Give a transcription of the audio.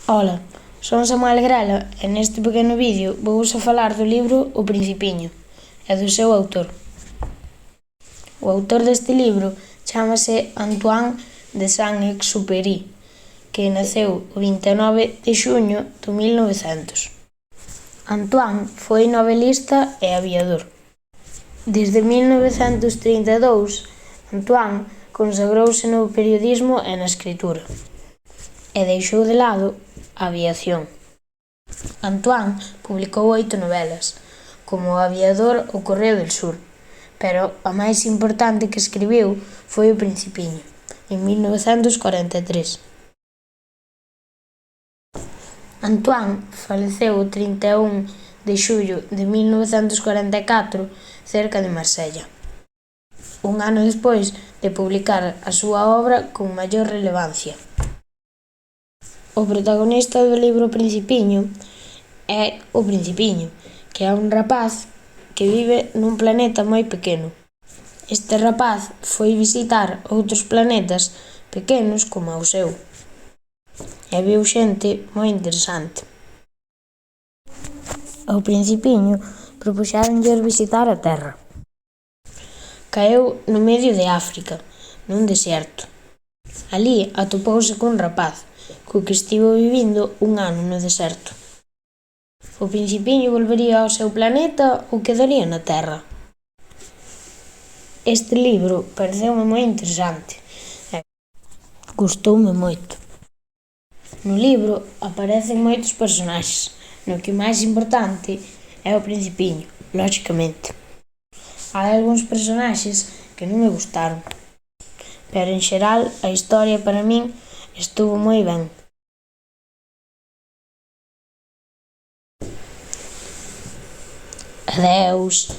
Ola, son Samuel Grela e neste pequeno vídeo vouvos a falar do libro O Principiño e do seu autor. O autor deste libro chámase Antoine de Saint-Exupéry, que naceu o 29 de xuño do 1900. Antoine foi novelista e aviador. Desde 1932, Antoine consagrouse no periodismo e na escritura e deixou de lado a aviación. Antoine publicou 8 novelas, como O aviador o Correo del Sur, pero a máis importante que escribiu foi O Principiño, en 1943. Antoine faleceu o 31 de xullo de 1944 cerca de Marsella, un ano despois de publicar a súa obra con maior relevancia. O protagonista do libro Principiño é o Principiño, que é un rapaz que vive nun planeta moi pequeno. Este rapaz foi visitar outros planetas pequenos como o seu e viu xente moi interesante. Ao Principiño propuxéronlle visitar a Terra. Caeu no medio de África, nun deserto. Alí atopouse cun rapaz, co que estivo vivindo un ano no deserto. O Principiño volvería ao seu planeta ou quedaría na Terra? Este libro pareceume moi interesante e gustoume moito. No libro aparecen moitos personaxes, no que o máis importante é o Principiño, lóxicamente. Hai algúns personaxes que non me gustaron, pero en xeral a historia para min estuvo moi ben. Adeus.